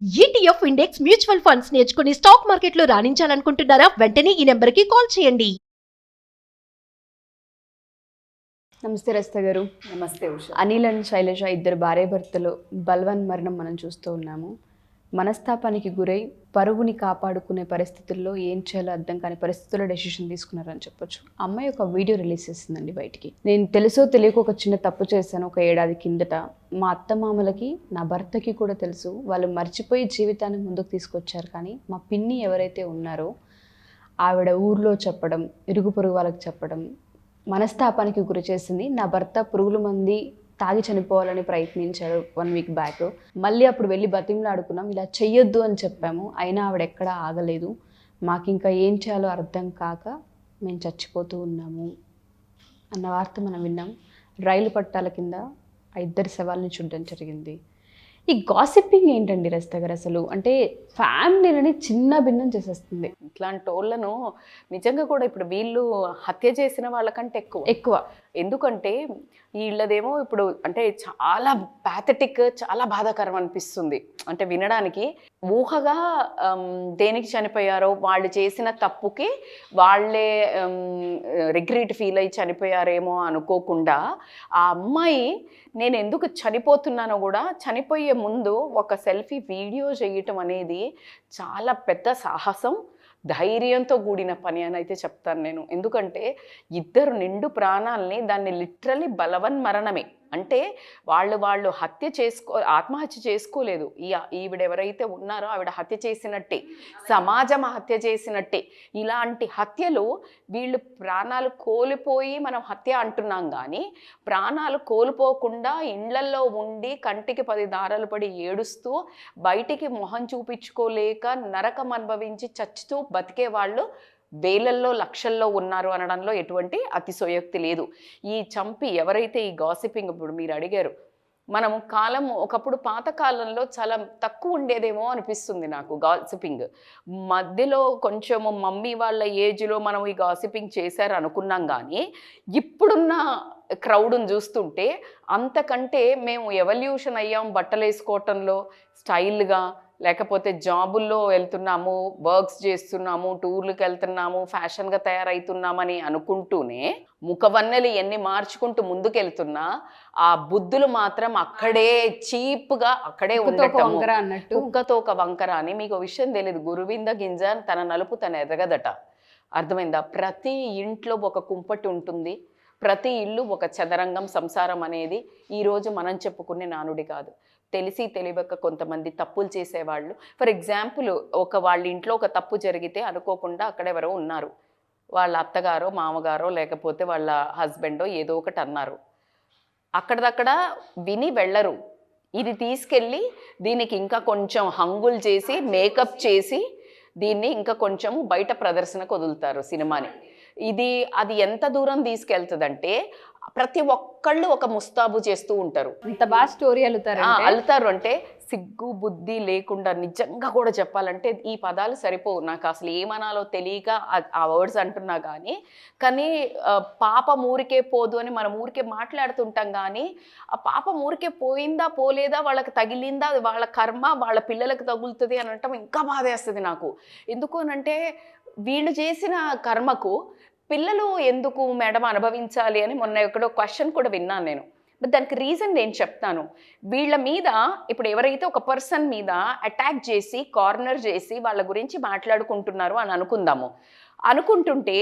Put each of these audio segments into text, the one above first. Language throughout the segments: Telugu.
ఈటీఎఫ్ ఇండెక్స్ మ్యూచువల్ ఫండ్స్ నేర్చుకుని స్టాక్ మార్కెట్లో రాణించాలనుకుంటున్నారా? వెంటనే ఈ నెంబర్కి కాల్ చేయండి. నమస్తే రస్త గారు. నమస్తే ఉష. అనిల్ అండ్ శైలజ ఇద్దరు భార్యాభర్తలు బల్వన్ మరణం మనం చూస్తూ ఉన్నాము. మనస్తాపానికి గురై పరువుని కాపాడుకునే పరిస్థితుల్లో ఏం చేయాలో అర్థం కాని పరిస్థితుల్లో డెసిషన్ తీసుకున్నారని చెప్పొచ్చు. అమ్మాయి ఒక వీడియో రిలీజ్ చేసిందండి బయటికి. నేను తెలుసో తెలియక ఒక చిన్న తప్పు చేశాను ఒక ఏడాది కిందట. మా అత్తమామలకి నా భర్తకి కూడా తెలుసు. వాళ్ళు మర్చిపోయి జీవితాన్ని ముందుకు తీసుకొచ్చారు. కానీ మా పిన్ని ఎవరైతే ఉన్నారో ఆవిడ ఊర్లో చెప్పడం, ఇరుగు పొరుగు వాళ్ళకి చెప్పడం మనస్తాపానికి గురి చేసింది. నా భర్త పురుగుల మంది తాగి చనిపోవాలని ప్రయత్నించారు 1 వీక్ బ్యాక్. మళ్ళీ అప్పుడు వెళ్ళి బతిమలాడుకున్నాం, ఇలా చెయ్యొద్దు అని చెప్పాము. అయినా ఆవిడ ఎక్కడా ఆగలేదు. మాకు ఇంకా ఏం చేయాలో అర్థం కాక మేము చచ్చిపోతూ ఉన్నాము అన్న వార్త మనం విన్నాం. రైలు పట్టాల కింద ఆ ఇద్దరి శవాల్ని చూడడం జరిగింది. ఈ గాసిప్పింగ్ ఏంటండి రస్త గారు? అసలు అంటే ఫ్యామిలీని చిన్న భిన్నం చేసేస్తుంది. ఇట్లాంటి వాళ్ళను నిజంగా కూడా ఇప్పుడు వీళ్ళు హత్య చేసిన వాళ్ళకంటే ఎక్కువ ఎందుకంటే వీళ్ళదేమో ఇప్పుడు అంటే చాలా ప్యాథటిక్, చాలా బాధాకరం అనిపిస్తుంది. అంటే వినడానికి ఊహగా దేనికి చనిపోయారో, వాళ్ళు చేసిన తప్పుకి వాళ్ళే రిగ్రెట్ ఫీల్ అయ్యి చనిపోయారేమో అనుకోకుండా ఆ అమ్మాయి నేను ఎందుకు చనిపోతున్నానో కూడా చనిపోయే ముందు ఒక సెల్ఫీ వీడియో చేయటం అనేది చాలా పెద్ద సాహసం, ధైర్యంతో కూడిన పని అని అయితే చెప్తాను నేను. ఎందుకంటే ఇద్దరు నిండు ప్రాణాలని దాన్ని లిటరలీ బలవన్మరణమే. అంటే వాళ్ళు ఆత్మహత్య చేసుకోలేదు. ఈవిడ ఎవరైతే ఉన్నారో ఆవిడ హత్య చేసినట్టే, సమాజం హత్య చేసినట్టే. ఇలాంటి హత్యలు వీళ్ళు ప్రాణాలు కోల్పోయి మనం హత్య అంటున్నాం, కానీ ప్రాణాలు కోల్పోకుండా ఇళ్లల్లో ఉండి కంటికి 10 దారాలు పడి ఏడుస్తూ బయటికి మొహం చూపించుకోలేక నరకం అనుభవించి చచ్చుతూ బతికే వాళ్ళు వేలల్లో లక్షల్లో ఉన్నారు అనడంలో ఎటువంటి అతిశయోక్తి లేదు. ఈ చంపి ఎవరైతే ఈ గాసిపింగ్, ఇప్పుడు మీరు అడిగారు, మనము ఒకప్పుడు పాతకాలంలో చాలా తక్కువ ఉండేదేమో అనిపిస్తుంది నాకు గాసిపింగ్. మధ్యలో కొంచెము మమ్మీ వాళ్ళ ఏజ్లో మనం ఈ గాసిపింగ్ చేశారు అనుకున్నాం, కానీ ఇప్పుడున్న క్రౌడ్ని చూస్తుంటే అంతకంటే మేము ఎవల్యూషన్ అయ్యాం బట్టలు వేసుకోవటంలో స్టైల్గా, లేకపోతే జాబుల్లో వెళ్తున్నాము, వర్క్స్ చేస్తున్నాము, టూర్లకు వెళ్తున్నాము, ఫ్యాషన్గా తయారవుతున్నామని అనుకుంటూనే ముఖవన్నెలు ఎన్ని మార్చుకుంటూ ముందుకెళ్తున్నా ఆ బుద్ధులు మాత్రం అక్కడే చీప్గా అక్కడే ఉండటము. కుక్కతో ఒక వంకర అని మీకు విషయం తెలియదు. గురువింద గింజ తన నలుపు తన ఎదగదట. అర్థమైందా? ప్రతి ఇంట్లో ఒక కుంపటి ఉంటుంది, ప్రతి ఇల్లు ఒక చదరంగం. సంసారం అనేది ఈరోజు మనం చెప్పుకునే నానుడి కాదు. తెలిసి తెలియక కొంతమంది తప్పులు చేసేవాళ్ళు. ఫర్ ఎగ్జాంపుల్, వాళ్ళ ఇంట్లో ఒక తప్పు జరిగితే అనుకోకుండా అక్కడెవరో ఉన్నారు, వాళ్ళ అత్తగారో మామగారో లేకపోతే వాళ్ళ హస్బెండో ఏదో ఒకటి అన్నారు. అక్కడదక్కడ విని వెళ్ళరు. ఇది తీసుకెళ్ళి దీనికి ఇంకా కొంచెం హంగులు చేసి మేకప్ చేసి దీన్ని ఇంకా కొంచెం బయట ప్రదర్శనకు వదులుతారు సినిమాని. అది ఎంత దూరం తీసుకెళ్తుందంటే ప్రతి ఒక్కళ్ళు ఒక ముస్తాబు చేస్తూ ఉంటారు. ఇంత బాగా స్టోరీ అల్లుతారు అంటే సిగ్గు బుద్ధి లేకుండా. నిజంగా కూడా చెప్పాలంటే ఈ పదాలు సరిపోవు, నాకు అసలు ఏమనాలో తెలియక ఆ వర్డ్స్ అంటున్నా. కానీ పాపం ఊరికే పోదు అని మనం ఊరికే మాట్లాడుతుంటాం, కానీ ఆ పాపం ఊరికే పోయిందా పోలేదా, వాళ్ళకి తగిలిందా, వాళ్ళ కర్మ వాళ్ళ పిల్లలకు తగులుతుంది అని అంటాం ఇంకా బాధేస్తుంది నాకు. ఎందుకు అనంటే వీళ్ళు చేసిన కర్మకు పిల్లలు ఎందుకు మేడం అనుభవించాలి అని మొన్న ఎక్కడో క్వశ్చన్ కూడా విన్నాను నేను. బట్ దానికి రీజన్ నేను చెప్తాను. వీళ్ళ మీద ఇప్పుడు ఎవరైతే ఒక పర్సన్ మీద అటాక్ చేసి కార్నర్ చేసి వాళ్ళ గురించి మాట్లాడుకుంటున్నారు అని అనుకుంటుంటే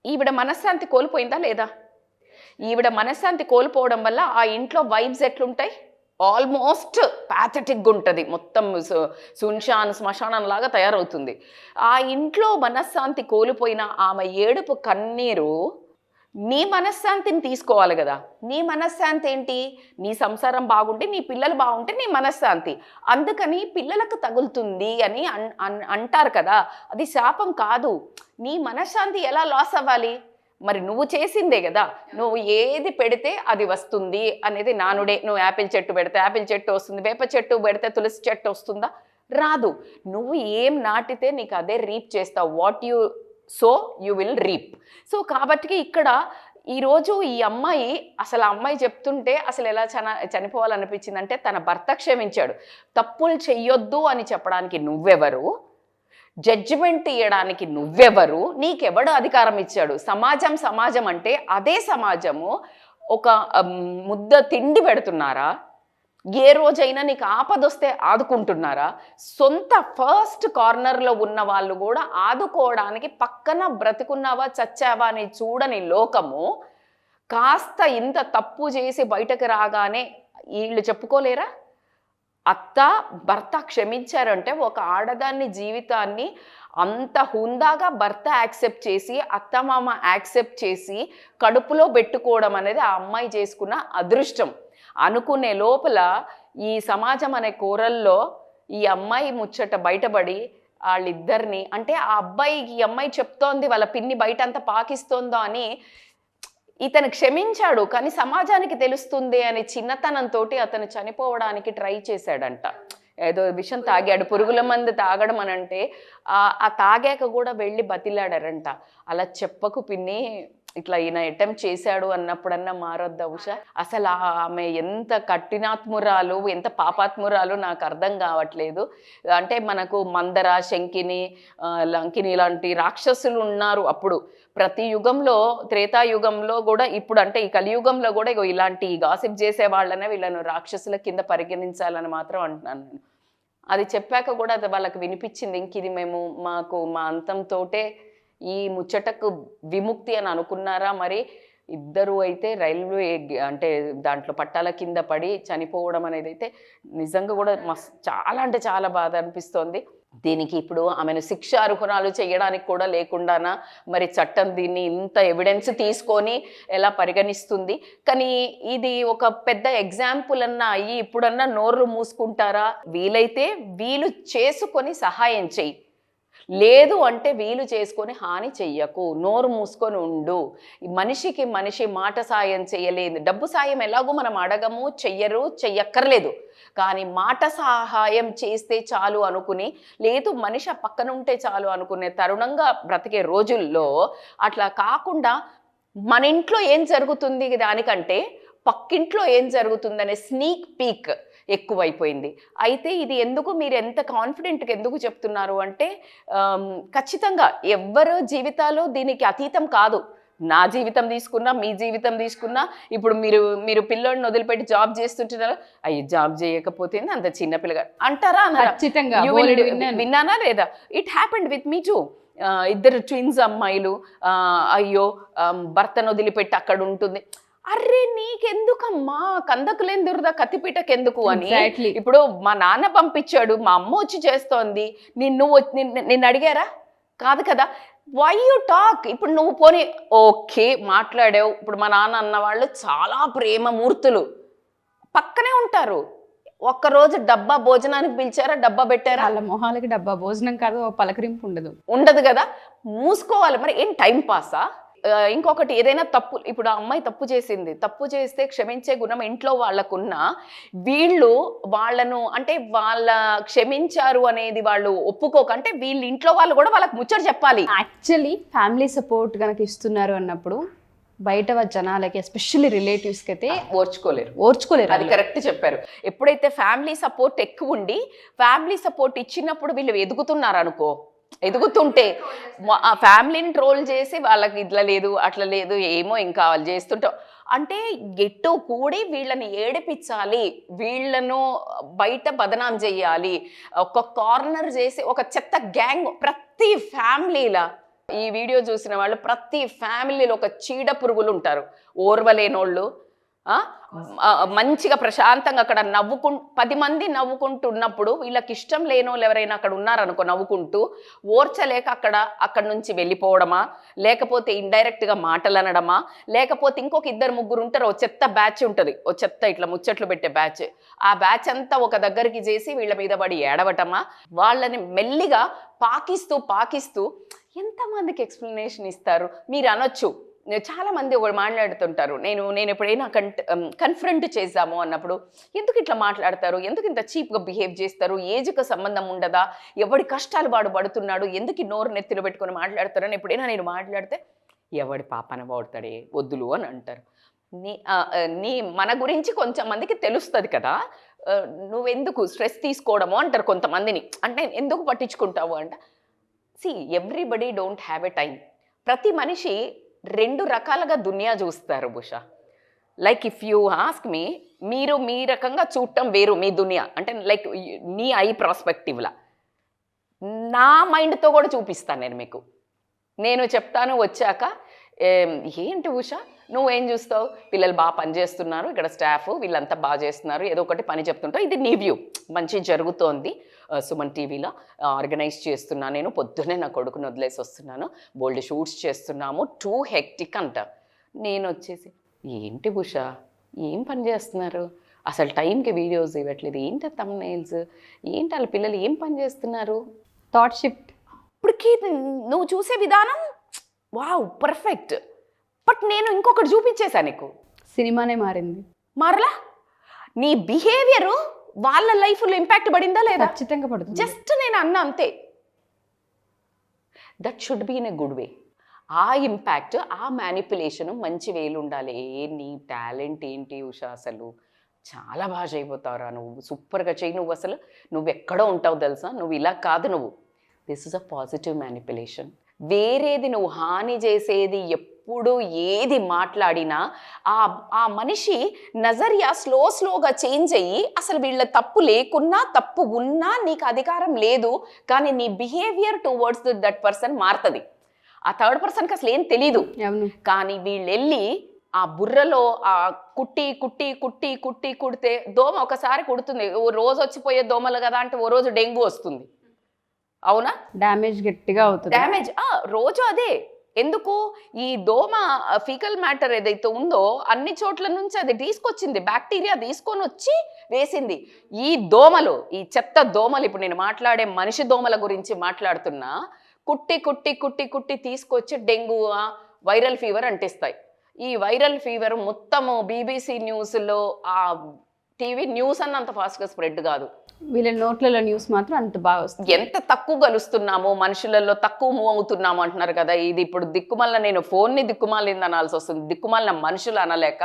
ఈవిడ మనశ్శాంతి కోల్పోయిందా లేదా? ఈవిడ మనశ్శాంతి కోల్పోవడం వల్ల ఆ ఇంట్లో వైబ్స్ ఎట్లుంటాయి? ఆల్మోస్ట్ ప్యాథటిక్గా ఉంటుంది. మొత్తం శ్మశానం లాగా తయారవుతుంది. ఆ ఇంట్లో మనశ్శాంతి కోల్పోయిన ఆమె ఏడుపు కన్నీరు నీ మనశ్శాంతిని తీసుకోవాలి కదా. నీ మనశ్శాంతి ఏంటి? నీ సంసారం బాగుంటే, నీ పిల్లలు బాగుంటే నీ మనశ్శాంతి. అందుకని పిల్లలకు తగులుతుంది అని అంటారు కదా, అది శాపం కాదు. నీ మనశ్శాంతి ఎలా లాస్ అవ్వాలి? మరి నువ్వు చేసిందే కదా. నువ్వు ఏది పెడితే అది వస్తుంది అనేది నానుడే. నువ్వు యాపిల్ చెట్టు పెడితే యాపిల్ చెట్టు వస్తుంది, వేప చెట్టు పెడితే తులసి చెట్టు వస్తుందా? రాదు. నువ్వు ఏం నాటితే నీకు అదే రీప్ చేస్తావు. What you so you will reap. So కాబట్టి ఇక్కడ ఈరోజు ఈ అమ్మాయి అసలు ఆ అమ్మాయి చెప్తుంటే అసలు ఎలా చనిపోవాలనిపించింది అంటే, తన భర్త క్షమించాడు, తప్పులు చెయ్యొద్దు అని చెప్పడానికి నువ్వెవరు, జడ్జిమెంట్ ఇవ్వడానికి నువ్వెవరు, నీకెవడు అధికారం ఇచ్చాడు? సమాజం అంటే అదే సమాజము ఒక ముద్ద తిండి పెడుతున్నారా? ఏ రోజైనా నీకు ఆపదొస్తే ఆదుకుంటున్నారా? సొంత ఫస్ట్ కార్నర్లో ఉన్న వాళ్ళు కూడా ఆదుకోవడానికి పక్కన బ్రతికున్నావా చచ్చావా అని చూడని లోకము కాస్త ఇంత తప్పు చేసి బయటకు రాగానే వీళ్ళు చెప్పుకోలేరా? అత్త భర్త క్షమించారంటే ఒక ఆడదాన్ని జీవితాన్ని అంత హుందాగా భర్త యాక్సెప్ట్ చేసి అత్తమామ యాక్సెప్ట్ చేసి కడుపులో పెట్టుకోవడం అనేది ఆ అమ్మాయి చేసుకున్న అదృష్టం అనుకునే లోపల ఈ సమాజం అనే కూరల్లో ఈ అమ్మాయి ముచ్చట బయటపడి వాళ్ళిద్దరిని, అంటే ఆ అబ్బాయికి ఈ అమ్మాయి చెప్తోంది వాళ్ళ పిన్ని బయట అంతా పాకిస్తోందో అని ఇతను క్షమించాడు, కానీ సమాజానికి తెలుస్తుంది అని చిన్నతనంతో అతను చనిపోవడానికి ట్రై చేశాడంట. ఏదో విషం తాగాడు, పురుగుల మందు తాగడం అని అంటే ఆ తాగాక కూడా వెళ్ళి బతిలాడారంట. అలా చెప్పకు పిన్ని, ఇట్లా ఈయన అటెంప్ట్ చేశాడు అన్నప్పుడన్నా మారొద్దా ఉషా? అసలు ఆమె ఎంత కఠినాత్మురాలు, ఎంత పాపాత్మురాలు నాకు అర్థం కావట్లేదు. అంటే మనకు మందర, శంకిని, లంకిని ఇలాంటి రాక్షసులు ఉన్నారు అప్పుడు. ప్రతి యుగంలో, త్రేతాయుగంలో కూడా, ఇప్పుడు అంటే ఈ కలియుగంలో కూడా ఇలాంటి గాసిప్ చేసే వాళ్ళనే వీళ్ళను రాక్షసుల కింద పరిగణించాలని మాత్రం అంటున్నాను నేను. అది చెప్పాక కూడా అది వాళ్ళకి వినిపించింది, ఇంక ఇది మాకు మా అంతంతోటే ఈ ముచ్చటకు విముక్తి అని అనుకున్నారా మరి? ఇద్దరు అయితే రైల్వే అంటే దాంట్లో పట్టాల కింద పడి చనిపోవడం అనేది అయితే నిజంగా కూడా చాలా అంటే చాలా బాధ అనిపిస్తోంది. దీనికి ఇప్పుడు ఆమెను శిక్ష అర్హురాలు చేయడానికి కూడా లేకుండానా మరి చట్టం దీన్ని ఇంత ఎవిడెన్స్ తీసుకొని ఎలా పరిగణిస్తుంది? కానీ ఇది ఒక పెద్ద ఎగ్జాంపుల్ అన్నా అయ్యి ఇప్పుడన్నా నోర్లు మూసుకుంటారా? వీలైతే వీలు చేసుకొని సహాయం చెయ్యి, లేదు అంటే వీలు చేసుకొని హాని చెయ్యకు, నోరు మూసుకొని ఉండు. మనిషికి మనిషి మాట సాయం చేయలేదు, డబ్బు సాయం ఎలాగో మనం అడగము, చెయ్యక్కర్లేదు, కానీ మాట సహాయం చేస్తే చాలు అనుకుని, లేదు మనిషి పక్కన ఉంటే చాలు అనుకునే తరుణంగా బ్రతికే రోజుల్లో అట్లా కాకుండా మన ఇంట్లో ఏం జరుగుతుంది దానికంటే పక్కింట్లో ఏం జరుగుతుందనే స్నీక్ పీక్ ఎక్కువైపోయింది. అయితే ఇది ఎందుకు, మీరు ఎంత కాన్ఫిడెంట్గా ఎందుకు చెప్తున్నారు అంటే, ఖచ్చితంగా ఎవ్వరు జీవితాలు దీనికి అతీతం కాదు. నా జీవితం తీసుకున్నా, మీ జీవితం తీసుకున్నా, ఇప్పుడు మీరు పిల్లోడిని వదిలిపెట్టి జాబ్ చేస్తుంటున్నారు, అయ్యి జాబ్ చేయకపోతే అంత చిన్న పిల్లగా అంటారా అన్నారా? ఖచ్చితంగా విన్నానా లేదా? It happened with me two. ఇద్దరు ట్విన్స్ అమ్మాయిలు, అయ్యో భర్తను వదిలిపెట్టి అక్కడ ఉంటుంది. అర్రే నీకెందుకమ్మా, కందకులేని దురద కత్తిపీటకెందుకు అని. ఇప్పుడు మా నాన్న పంపించాడు, మా అమ్మ వచ్చి చేస్తోంది, నిన్ను అడిగారా? కాదు కదా. Why you talk? ఇప్పుడు నువ్వు పోనీ ఓకే మాట్లాడావు, ఇప్పుడు మా నాన్న అన్న వాళ్ళు చాలా ప్రేమ మూర్తులు పక్కనే ఉంటారు. ఒక్కరోజు డబ్బా భోజనానికి పిలిచారా, డబ్బా పెట్టారా? వాళ్ళ మొహాలకి డబ్బా భోజనం కాదు, పలకరింపు ఉండదు కదా. మూసుకోవాలి మరి, ఏం టైం పాసా? ఇంకొకటి, ఏదైనా తప్పు, ఇప్పుడు ఆ అమ్మాయి తప్పు చేసింది, తప్పు చేస్తే క్షమించే గుణం ఇంట్లో వాళ్ళకున్నా వీళ్ళు వాళ్ళను అంటే వాళ్ళ క్షమించారు అనేది వాళ్ళు ఒప్పుకోక, అంటే వీళ్ళ ఇంట్లో వాళ్ళు కూడా వాళ్ళకి ముచ్చట చెప్పాలి. యాక్చువల్లీ ఫ్యామిలీ సపోర్ట్ కనుక ఇస్తున్నారు అన్నప్పుడు బయట జనాలకి, ఎస్పెషల్లీ రిలేటివ్స్కి అయితే ఓర్చుకోలేరు. అది కరెక్ట్ చెప్పారు. ఎప్పుడైతే ఫ్యామిలీ సపోర్ట్ ఎక్కువ ఉండి ఫ్యామిలీ సపోర్ట్ ఇచ్చినప్పుడు వీళ్ళు ఎదుగుతున్నారు అనుకో, ఎదుగుతుంటే ఆ ఫ్యామిలీని ట్రోల్ చేసి వాళ్ళకి ఇట్లా లేదు అట్లా లేదు ఏమో ఇంకా వాళ్ళు చేస్తుంటాం అంటే ఎట్టు కూడి వీళ్ళని ఏడిపించాలి, వీళ్ళను బయట బదనాం చేయాలి, ఒక కార్నర్ చేసి ఒక చెత్త గ్యాంగ్. ప్రతి ఫ్యామిలీలా ఈ వీడియో చూసిన వాళ్ళు ప్రతి ఫ్యామిలీలో ఒక చీడ పురుగులు ఉంటారు, ఓర్వలేనోళ్ళు. మంచిగా ప్రశాంతంగా అక్కడ 10 మంది నవ్వుకుంటున్నప్పుడు వీళ్ళకి ఇష్టం లేని వాళ్ళు ఎవరైనా అక్కడ ఉన్నారనుకో నవ్వుకుంటూ, ఓర్చలేక అక్కడ నుంచి వెళ్ళిపోవడమా, లేకపోతే ఇండైరెక్ట్గా మాటలు అనడమా, లేకపోతే ఇంకొక 2-3 ఉంటారు, ఓ చెత్త బ్యాచ్ ఉంటుంది, ఓ చెత్త ఇట్లా ముచ్చట్లు పెట్టే బ్యాచ్, ఆ బ్యాచ్ అంతా ఒక దగ్గరికి చేసి వీళ్ళ మీద పడి ఏడవటమా, వాళ్ళని మెల్లిగా పాకిస్తూ ఎంతమందికి ఎక్స్ప్లెనేషన్ ఇస్తారు? మీరు అనొచ్చు, చాలా మంది ఒకటి మాట్లాడుతుంటారు, నేను ఎప్పుడైనా కన్ఫ్రంట్ చేద్దాము అన్నప్పుడు ఎందుకు ఇట్లా మాట్లాడతారు, ఎందుకు ఇంత చీప్గా బిహేవ్ చేస్తారు, ఏజ్కి సంబంధం ఉండదా, ఎవడి కష్టాలు వాడు పడుతున్నాడు, ఎందుకు నోరు నెత్తిలో పెట్టుకొని మాట్లాడతారని ఎప్పుడైనా నేను మాట్లాడితే ఎవడి పాపన పడతాడే వద్దులు అని అంటారు. నీ మన గురించి కొంచెం మందికి తెలుస్తుంది కదా, నువ్వెందుకు స్ట్రెస్ తీసుకోవడము అంటారు కొంతమందిని. అంటే ఎందుకు పట్టించుకుంటావు అంట. See everybody don't have a time. ప్రతి మనిషి 2 రకాలుగా దునియా చూస్తారు బుషా. Like if you ask me, మీరు మీ రకంగా చూడటం వేరు మీ దునియా, అంటే లైక్ నీ ఐ ప్రాస్పెక్టివ్లా. నా మైండ్తో కూడా చూపిస్తాను నేను మీకు. నేను చెప్తాను వచ్చాక, ఏంటి ఉషా నువ్వేం చూస్తావు, పిల్లలు బాగా పనిచేస్తున్నారు, ఇక్కడ స్టాఫ్ వీళ్ళంతా బాగా చేస్తున్నారు, ఏదో ఒకటి పని చెప్తుంటావు, ఇది నీ వ్యూ. మంచి జరుగుతోంది, సుమన్ టీవీలో ఆర్గనైజ్ చేస్తున్నా, నేను పొద్దున్నే నా కొడుకుని వదిలేసి వస్తున్నాను, బోల్డ్ షూట్స్ చేస్తున్నాము, టూ హెక్టిక్ అంట. నేను వచ్చేసి ఏంటి ఉషా ఏం పని చేస్తున్నారు, అసలు టైంకి వీడియోస్ ఇవ్వట్లేదు, ఏంటి థంబ్నెయిల్స్, ఏంటి వాళ్ళ పిల్లలు ఏం పని చేస్తున్నారు, థాట్ షిఫ్ట్. ఇప్పటికీ నువ్వు చూసే విధానం వావ్ పర్ఫెక్ట్. బట్ నేను ఇంకొకటి చూపించేశా నీకు, సినిమానే మారింది. మరలా నీ బిహేవియరు వాళ్ళ లైఫ్లో ఇంపాక్ట్ పడిందా లేదా? ఖచ్చితంగా పడుతుంది. జస్ట్ నేను అన్నా అంతే. That should be in a good way. ఆ ఇంపాక్ట్, ఆ మ్యానిపులేషను మంచి వేలు ఉండాలి. నీ టాలెంట్ ఏంటి ఉషా, అసలు చాలా బాగా చేయబోతావురా నువ్వు, సూపర్గా చెయ్యి నువ్వు, అసలు నువ్వు ఎక్కడో ఉంటావు తెలుసా, నువ్వు ఇలా కాదు నువ్వు. This is a positive manipulation. వేరేది నువ్వు హాని చేసేది ఎప్పుడు ఏది మాట్లాడినా ఆ మనిషి నజరియా స్లోగా చేంజ్ అయ్యి, అసలు వీళ్ళ తప్పు లేకున్నా తప్పు ఉన్నా నీకు అధికారం లేదు, కానీ నీ బిహేవియర్ టువర్డ్స్ దట్ పర్సన్ మారుతుంది. ఆ థర్డ్ పర్సన్కి అసలు ఏం తెలీదు, కానీ వీళ్ళు వెళ్ళి ఆ బుర్రలో ఆ కుట్టి కుట్టి కుట్టి కుట్టి కుడితే దోమ ఒకసారి కుడుతుంది, ఓ రోజు వచ్చిపోయే దోమలు కదా అంటే ఓ రోజు డెంగ్యూ వస్తుంది. అవునా? డ్యామేజ్ గట్టిగా అవుతుంది. డ్యామేజ్ రోజు అదే. ఎందుకు? ఈ దోమ ఫీకల్ మ్యాటర్ ఏదైతే ఉందో అన్ని చోట్ల నుంచి అది తీసుకొచ్చింది, బ్యాక్టీరియా తీసుకొని వచ్చి వేసింది. ఈ దోమలు, ఈ చెత్త దోమలు, ఇప్పుడు నేను మాట్లాడే మనిషి దోమల గురించి మాట్లాడుతున్నా, కుట్టి కుట్టి కుట్టి కుట్టి తీసుకొచ్చి డెంగ్యూ, వైరల్ ఫీవర్ అంటిస్తాయి. ఈ వైరల్ ఫీవర్ మొత్తము BBC న్యూస్లో, ఆ టీవీ న్యూస్ అన్న అంత ఫాస్ట్గా స్ప్రెడ్ కాదు, వీళ్ళ నోట్లలో న్యూస్ మాత్రం అంత బాగా వస్తుంది. ఎంత తక్కువ కలుస్తున్నామో, మనుషులలో తక్కువ మూవ్ అవుతున్నాము అంటున్నారు కదా. ఇది ఇప్పుడు దిక్కుమల్ల, నేను ఫోన్ని దిక్కుమాలింది అనాల్సి వస్తుంది, దిక్కుమాలిన మనుషులు అనలేక.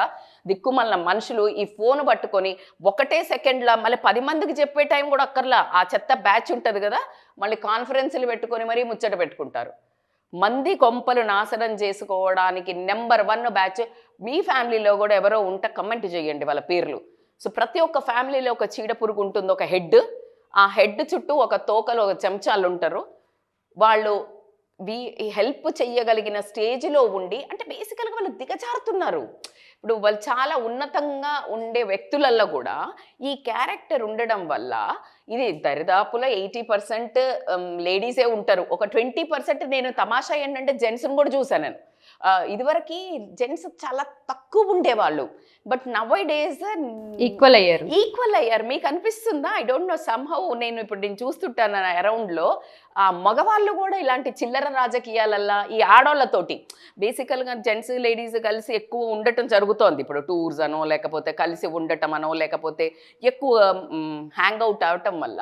దిక్కుమాలిన మనుషులు ఈ ఫోన్ పట్టుకొని ఒకటే సెకండ్లో మళ్ళీ 10 మందికి చెప్పే టైం కూడా అక్కర్లా. ఆ చెత్త బ్యాచ్ ఉంటుంది కదా, మళ్ళీ కాన్ఫరెన్స్లు పెట్టుకొని మరీ ముచ్చట పెట్టుకుంటారు. మంది కొంపలు నాశనం చేసుకోవడానికి నెంబర్ 1 బ్యాచ్. మీ ఫ్యామిలీలో కూడా ఎవరో ఉంటే కమెంట్ చేయండి వాళ్ళ పేర్లు. సో ప్రతి ఒక్క ఫ్యామిలీలో ఒక చీడ పురుగు ఉంటుంది, ఒక హెడ్. ఆ హెడ్ చుట్టూ ఒక తోకలు, ఒక చెంచాలు ఉంటారు. వాళ్ళు హెల్ప్ చెయ్యగలిగిన స్టేజ్లో ఉండి, అంటే బేసికల్గా వాళ్ళు దిగజారుతున్నారు. ఇప్పుడు వాళ్ళు చాలా ఉన్నతంగా ఉండే వ్యక్తులలో కూడా ఈ క్యారెక్టర్ ఉండడం వల్ల, ఇది దరిదాపులో 80% లేడీసే ఉంటారు, ఒక 20% నేను తమాషా ఏంటంటే జెంట్స్ని కూడా చూసాను నేను. ఇదివరకు జెంట్స్ చాలా తక్కువ ఉండేవాళ్ళు, బట్ నవ్ డేస్ ఈక్వల్ అయ్యారు. మీకు అనిపిస్తుందా? ఐ డోంట్ నో, సమ్హౌ నేను చూస్తుంటాను అరౌండ్లో, ఆ మగవాళ్ళు కూడా ఇలాంటి చిల్లర రాజకీయాలల్లా ఈ ఆడోళ్ళతోటి, బేసికల్గా జెంట్స్ లేడీస్ కలిసి ఎక్కువ ఉండటం జరుగుతోంది. ఇప్పుడు టూర్స్ అనో, లేకపోతే కలిసి ఉండటం అనో, లేకపోతే ఎక్కువ హ్యాంగ్ అవుట్ అవటం వల్ల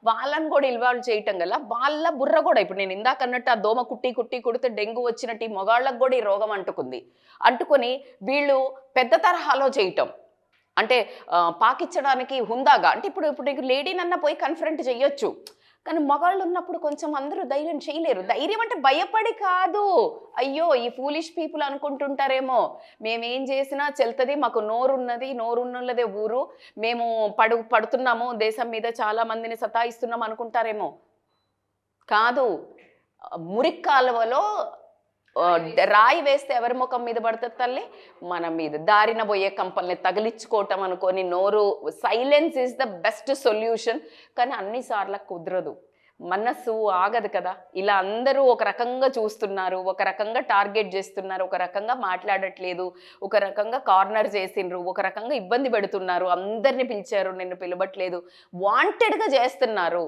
వాళ్ళని కూడా ఇన్వాల్వ్ చేయటం వల్ల వాళ్ళ బుర్ర కూడా, ఇప్పుడు నేను ఇందాక అన్నట్టు ఆ దోమ కుట్టి కుట్టి కుడితే డెంగ్యూ వచ్చినట్టు ఈ మగాళ్ళకు కూడా ఈ రోగం అంటుకొని వీళ్ళు పెద్ద తరహాలో చేయటం, అంటే పాకిచ్చడానికి హుందాగా. అంటే ఇప్పుడు నీకు లేడీనన్నా పోయి కన్ఫరెంట్ చేయొచ్చు, కానీ మగాళ్ళు ఉన్నప్పుడు కొంచెం అందరూ ధైర్యం చేయలేరు. ధైర్యం అంటే భయపడి కాదు, అయ్యో ఈ ఫూలిష్ పీపుల్ అనుకుంటుంటారేమో, మేమేం చేసినా చెల్తుంది, మాకు నోరున్నదే ఊరు, మేము పడుతున్నాము దేశం మీద, చాలా మందిని సతాయిస్తున్నాం అనుకుంటారేమో. కాదు, మురిక్కాలువలో రాయి వేస్తే ఎవరి ముఖం మీద పడుతుంది తల్లి? మన మీద. దారిన పోయే కంపల్ని తగిలించుకోవటం అనుకొని నోరు, silence is the best solution. కానీ అన్నిసార్లు కుదరదు, మనస్సు ఆగదు కదా. ఇలా అందరూ ఒక రకంగా చూస్తున్నారు, ఒక రకంగా టార్గెట్ చేస్తున్నారు, ఒక రకంగా మాట్లాడట్లేదు, ఒక రకంగా కార్నర్ చేసిండ్రు, ఒక రకంగా ఇబ్బంది పెడుతున్నారు, అందరిని పిలిచారు నిన్ను పిలవట్లేదు, వాంటెడ్గా చేస్తున్నారు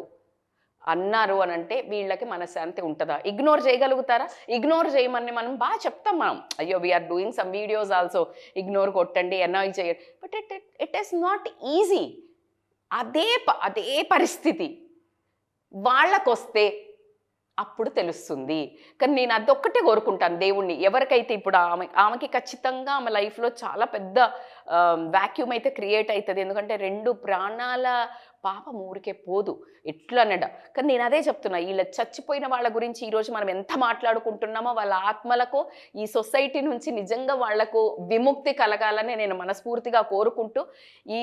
అన్నారు అని అంటే వీళ్ళకి మనశ్శాంతి ఉంటుందా? ఇగ్నోర్ చేయగలుగుతారా? ఇగ్నోర్ చేయమని మనం బాగా చెప్తాం మనం, అయ్యో we're doing some videos also, ignore కొట్టండి, అనాయ్ చేయండి, but it is not easy. అదే పరిస్థితి వాళ్ళకొస్తే అప్పుడు తెలుస్తుంది. కానీ నేను అదొక్కటే కోరుకుంటాను దేవుణ్ణి, ఎవరికైతే ఇప్పుడు ఆమెకి ఖచ్చితంగా ఆమె లైఫ్లో చాలా పెద్ద వాక్యూమ్ అయితే క్రియేట్ అవుతుంది. ఎందుకంటే 2 ప్రాణాల పాపం ఊరికే పోదు ఎట్లనడ. కానీ నేను అదే చెప్తున్నా, వీళ్ళ చచ్చిపోయిన వాళ్ళ గురించి ఈరోజు మనం ఎంత మాట్లాడుకుంటున్నామో వాళ్ళ ఆత్మలకు ఈ సొసైటీ నుంచి నిజంగా వాళ్లకు విముక్తి కలగాలని నేను మనస్ఫూర్తిగా కోరుకుంటూ, ఈ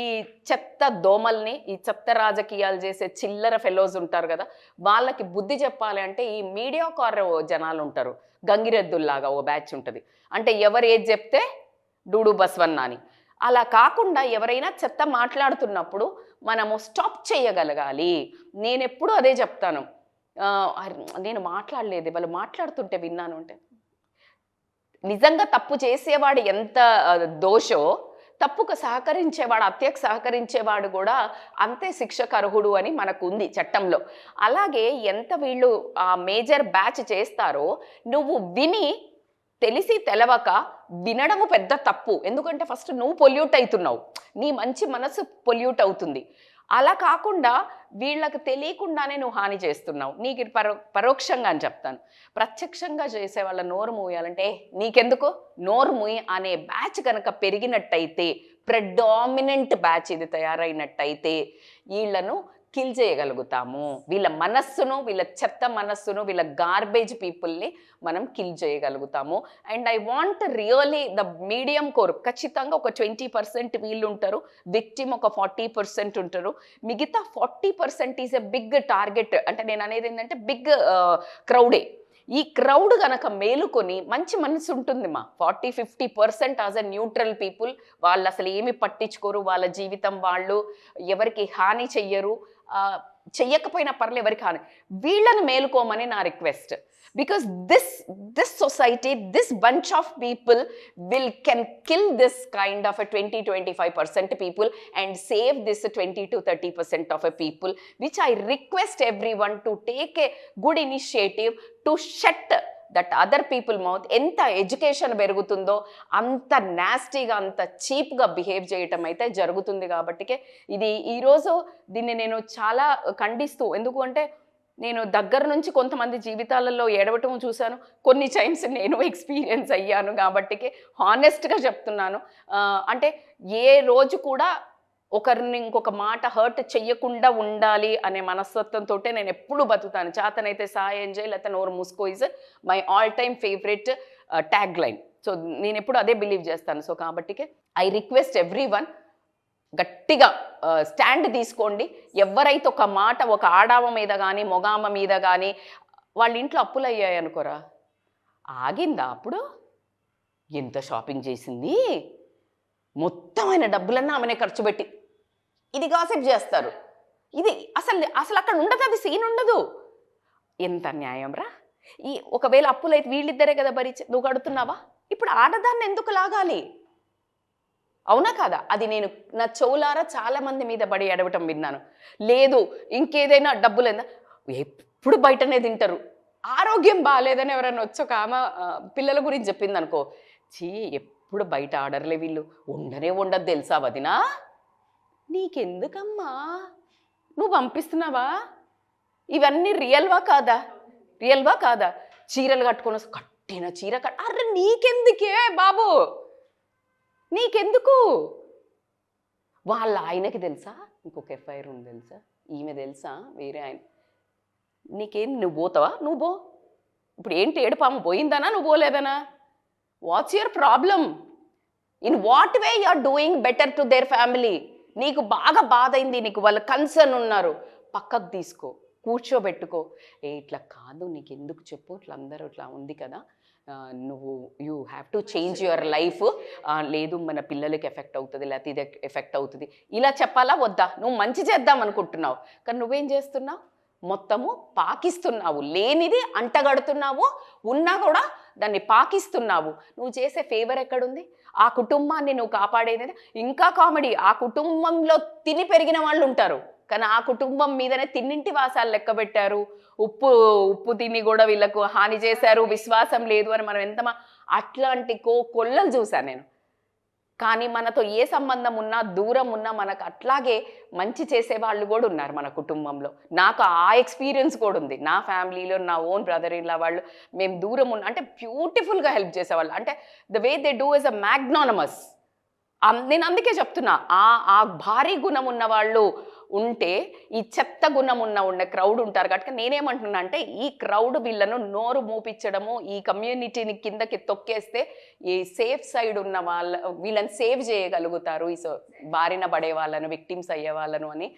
చెత్త దోమల్ని, ఈ చెత్త రాజకీయాలు చేసే చిల్లర ఫెలోస్ ఉంటారు కదా, వాళ్ళకి బుద్ధి చెప్పాలి అంటే ఈ మీడియా కార్ జనాలు ఉంటారు, గంగిరెద్దుల్లాగా ఓ బ్యాచ్ ఉంటుంది. అంటే ఎవరు ఏది చెప్తే డూడు బస్వన్న అని. అలా కాకుండా ఎవరైనా చెత్త మాట్లాడుతున్నప్పుడు మనము స్టాప్ చేయగలగాలి. నేను ఎప్పుడూ అదే చెప్తాను. నేను మాట్లాడలేదు, వాళ్ళు మాట్లాడుతుంటే విన్నాను అంటే, నిజంగా తప్పు చేసేవాడు ఎంత దోషో తప్పుకు సహకరించేవాడు, హత్యకు సహకరించేవాడు కూడా అంతే శిక్షకు అర్హుడు అని మనకు ఉంది చట్టంలో. అలాగే ఎంత వీళ్ళు ఆ మేజర్ బ్యాచ్ చేస్తారో నువ్వు విని తెలిసి తెలవక వినడము పెద్ద తప్పు. ఎందుకంటే ఫస్ట్ నువ్వు పొల్యూట్ అవుతున్నావు, నీ మంచి మనసు పొల్యూట్ అవుతుంది. అలా కాకుండా వీళ్ళకి తెలియకుండానే నువ్వు హాని చేస్తున్నావు. నీకు పరోక్షంగా అని చెప్తాను, ప్రత్యక్షంగా చేసే వాళ్ళ నోరు మూయాలంటే నీకెందుకు నోరు మూయి అనే బ్యాచ్ కనుక పెరిగినట్టయితే, ప్రెడామినెంట్ బ్యాచ్ ఇది తయారైనట్టయితే వీళ్ళను కిల్ చేయగలుగుతాము. వీళ్ళ మనస్సును, వీళ్ళ చెత్త మనస్సును, వీళ్ళ గార్బేజ్ పీపుల్ని మనం కిల్ చేయగలుగుతాము. And I want really the medium core, ఖచ్చితంగా ఒక 20% వీళ్ళు ఉంటారు, విక్టిమ్ ఒక 40% ఉంటారు. మిగతా 40% ఈజ్ ఎ బిగ్ టార్గెట్. అంటే నేను అనేది ఏంటంటే బిగ్ క్రౌడే. ఈ క్రౌడ్ కనుక మేలుకొని, మంచి మనసు ఉంటుంది మా 40-50% యాజ్ అ న్యూట్రల్ పీపుల్, వాళ్ళు అసలు ఏమి పట్టించుకోరు, వాళ్ళ జీవితం వాళ్ళు ఎవరికి హాని చెయ్యరు, చెయ్యకపోయినా పర్లేదు ఎవరికి హాని, వీళ్ళని మేలుకోమని నా request. Because this society, this bunch of people can kill this kind of a 20-25% people and save this 20-30% of a people, which I request everyone to take a good initiative to shut that other people mouth. ఎంత ఎడ్యుకేషన్ పెరుగుతుందో అంత నాస్టీగా, అంత చీప్గా బిహేవ్ చేయటం అయితే జరుగుతుంది. కాబట్టికే ఇది ఈరోజు దీన్ని నేను చాలా ఖండిస్తూ, ఎందుకు అంటే నేను దగ్గర నుంచి కొంతమంది జీవితాలలో ఏడవటం చూశాను, కొన్ని టైమ్స్ నేను ఎక్స్పీరియన్స్ అయ్యాను. కాబట్టికే హానెస్ట్గా చెప్తున్నాను. అంటే ఏ రోజు కూడా ఒకరిని ఇంకొక మాట హర్ట్ చెయ్యకుండా ఉండాలి అనే మనస్తత్వంతో నేను ఎప్పుడు బతుకుతాను. చేతనైతే సాయం చేయి, లేకపోతే నోరు మూసుకో is my all time favourite tag line. So నేను ఎప్పుడు అదే బిలీవ్ చేస్తాను. సో కాబట్టికే ఐ రిక్వెస్ట్ ఎవ్రీ వన్, గట్టిగా స్టాండ్ తీసుకోండి. ఎవరైతే ఒక మాట ఒక ఆడామ మీద కానీ మొగామ మీద కానీ, వాళ్ళ ఇంట్లో అప్పులు అయ్యాయి అనుకోరా, ఆగిందా అప్పుడు? ఎంత షాపింగ్ చేసింది, మొత్తం ఆయన డబ్బులన్నా ఆమెనే ఖర్చు పెట్టి ఇది గాసిప్ చేస్తారు. ఇది అసలు అక్కడ ఉండదు, అది సీన్ ఉండదు. ఎంత అన్యాయం రా. ఒకవేళ అప్పులైతే వీళ్ళిద్దరే కదా భరించి, నువ్వు కడుతున్నావా? ఇప్పుడు ఆడదాన్ని ఎందుకు లాగాలి? అవునా కాదా? అది నేను నా చెవులారా చాలా మంది మీద పడి ఎడవటం విన్నాను. లేదు ఇంకేదైనా డబ్బులేదా, ఎప్పుడు బయటనే తింటారు, ఆరోగ్యం బాగాలేదని ఎవరైనా వచ్చొక ఆమె పిల్లల గురించి చెప్పింది అనుకో, ఎప్పుడు బయట ఆర్డర్లే, వీళ్ళు ఉండదు తెలుసా వదినా, నీకెందుకమ్మా, నువ్వు పంపిస్తున్నావా? ఇవన్నీ రియల్వా కాదా? చీరలు కట్టుకొని కట్టిన చీర అర్రే నీకెందుకే బాబు, నీకెందుకు? వాళ్ళ ఆయనకి తెలుసా ఇంకొక ఎఫ్ఐఆర్ ఉంది తెలుసా, ఈమె తెలుసా వేరే ఆయన, నీకేం నువ్వు పోతావా? నువ్వు పో. ఇప్పుడు ఏంటి ఏడుపాము పోయిందనా, నువ్వు పోలేదనా? What's your problem? In what way you are doing better to their family? నీకు బాగా బాధ అయింది, నీకు వాళ్ళ కన్సర్న్ ఉన్నారు, పక్కకు తీసుకో, కూర్చోబెట్టుకో. ఇట్లా కాదు, నీకు ఎందుకు చెప్పు, ఇట్లా అందరూ ఇట్లా ఉంది కదా, నువ్వు you have to change your life, లేదు మన పిల్లలకి ఎఫెక్ట్ అవుతుంది, లేకపోతే ఇది ఎఫెక్ట్ అవుతుంది, ఇలా చెప్పాలా వద్దా? నువ్వు మంచి చేద్దాం అనుకుంటున్నావు, కానీ నువ్వేం చేస్తున్నావు? మొత్తము పాకిస్తున్నావు, లేనిది అంటగడుతున్నావు, ఉన్నా కూడా దాన్ని పాకిస్తున్నావు. నువ్వు చేసే ఫేవర్ ఎక్కడుంది? ఆ కుటుంబాన్ని నువ్వు కాపాడేది. ఇంకా కామెడీ, ఆ కుటుంబంలో తిని పెరిగిన వాళ్ళు ఉంటారు, కానీ ఆ కుటుంబం మీదనే తిన్నింటి వాసాలు లెక్క పెట్టారు, ఉప్పు తిని కూడా వీళ్ళకు హాని చేశారు, విశ్వాసం లేదు అని మనం అట్లాంటి కొల్లలు చూశాను నేను. కానీ మనతో ఏ సంబంధం ఉన్నా దూరం ఉన్నా మనకు అట్లాగే మంచి చేసే వాళ్ళు కూడా ఉన్నారు మన కుటుంబంలో. నాకు ఆ ఎక్స్పీరియన్స్ కూడా ఉంది. నా ఫ్యామిలీలో నా ఓన్ బ్రదర్ ఇన్ లా వాళ్ళు మేము దూరం ఉన్న అంటే బ్యూటిఫుల్గా హెల్ప్ చేసేవాళ్ళు. అంటే the way they do is a magnanimous. నేను అందుకే చెప్తున్నా, ఆ భారీ గుణం ఉన్న వాళ్ళు ఉంటే ఈ చెత్త గుణం ఉన్న క్రౌడ్ ఉంటారు. కాబట్టి నేనేమంటున్నా అంటే ఈ క్రౌడ్ వీళ్ళను నోరు మూపించడము, ఈ కమ్యూనిటీని కిందకి తొక్కేస్తే ఈ సేఫ్ సైడ్ ఉన్న వీళ్ళని సేవ్ చేయగలుగుతారు, ఈ బారిన పడే వాళ్ళను, విక్టిమ్స్ అయ్యే వాళ్ళను అని.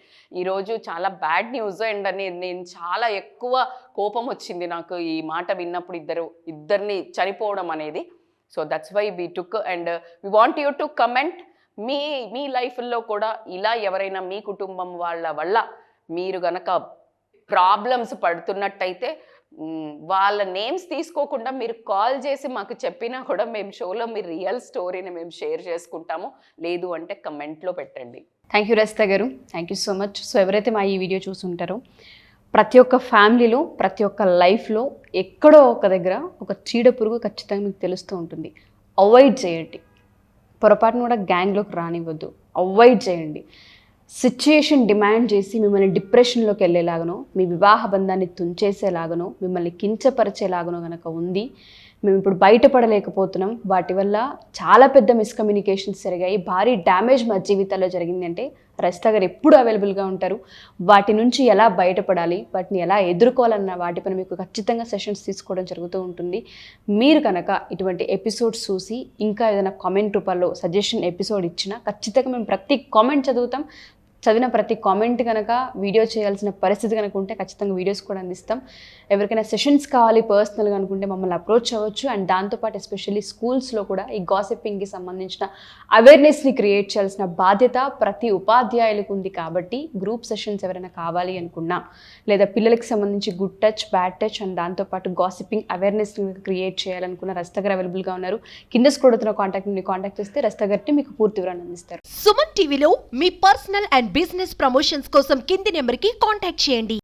ఈరోజు చాలా బ్యాడ్ న్యూస్. అండ్ నేను చాలా ఎక్కువ కోపం వచ్చింది నాకు ఈ మాట విన్నప్పుడు, ఇద్దరిని చనిపోవడం అనేది. So that's why we took and we want you to comment మీ లైఫ్లో కూడా ఇలా ఎవరైనా మీ కుటుంబం వాళ్ళ వల్ల మీరు గనక ప్రాబ్లమ్స్ పడుతున్నట్టయితే వాళ్ళ నేమ్స్ తీసుకోకుండా మీరు కాల్ చేసి మాకు చెప్పినా కూడా మేము షోలో మీ రియల్ స్టోరీని మేము షేర్ చేసుకుంటాము. లేదు అంటే కమెంట్లో పెట్టండి. థ్యాంక్ యూ రజిత గారు, thank you so much. So ఎవరైతే మా ఈ వీడియో చూస్తుంటారో ప్రతి ఒక్క ఫ్యామిలీలో ప్రతి ఒక్క లైఫ్లో ఎక్కడో ఒక దగ్గర ఒక చీడ పురుగు ఖచ్చితంగా మీకు తెలుస్తూ ఉంటుంది. అవాయిడ్ చేయండి, పొరపాటును కూడా గ్యాంగ్లోకి రానివ్వద్దు, అవాయిడ్ చేయండి. సిచ్యుయేషన్ డిమాండ్ చేసి మిమ్మల్ని డిప్రెషన్లోకి వెళ్ళేలాగనో, మీ వివాహ బంధాన్ని తుంచేసేలాగనో, మిమ్మల్ని కించపరిచేలాగనో కనుక ఉంది, మేము ఇప్పుడు బయటపడలేకపోతున్నాం, వాటి వల్ల చాలా పెద్ద మిస్కమ్యూనికేషన్స్ జరిగాయి, భారీ డ్యామేజ్ మా జీవితాల్లో జరిగింది అంటే రజిత గారు ఎప్పుడు అవైలబుల్గా ఉంటారు. వాటి నుంచి ఎలా బయటపడాలి, వాటిని ఎలా ఎదుర్కోవాలన్న వాటిపైన మీకు ఖచ్చితంగా సెషన్స్ తీసుకోవడం జరుగుతూ ఉంటుంది. మీరు కనుక ఇటువంటి ఎపిసోడ్స్ చూసి ఇంకా ఏదైనా కామెంట్ రూపంలో సజెషన్ ఎపిసోడ్ ఇచ్చినా ఖచ్చితంగా మేము ప్రతి కామెంట్ చదువుతాం. చదివిన ప్రతి కామెంట్ కనుక వీడియో చేయాల్సిన పరిస్థితి కనుక ఉంటే ఖచ్చితంగా వీడియోస్ కూడా అందిస్తాం. ఎవరికైనా సెషన్స్ కావాలి పర్సనల్గా అనుకుంటే మమ్మల్ని అప్రోచ్ అవ్వచ్చు. అండ్ దాంతోపాటు ఎస్పెషల్లీ స్కూల్స్లో కూడా ఈ గాసిపింగ్కి సంబంధించిన అవేర్నెస్ని క్రియేట్ చేయాల్సిన బాధ్యత ప్రతి ఉపాధ్యాయులకు ఉంది. కాబట్టి గ్రూప్ సెషన్స్ ఎవరైనా కావాలి అనుకున్నా, లేదా పిల్లలకి సంబంధించి good touch, bad touch and దాంతోపాటు గాసిపింగ్ అవేర్నెస్ని రజిత చేయాలనుకున్న రజిత గారు అవైలబుల్గా ఉన్నారు. కింద స్క్రోల్ అవుతున్న కాంటాక్ట్ చేస్తే రజిత గారిని మీకు పూర్తి వివరాన్ని అందిస్తారు. సుమన్ టీవీలో మీ పర్సనల్ అండ్ బిజినెస్ ప్రమోషన్స్ కోసం కింది నెంబర్కి కాంటాక్ట్ చేయండి.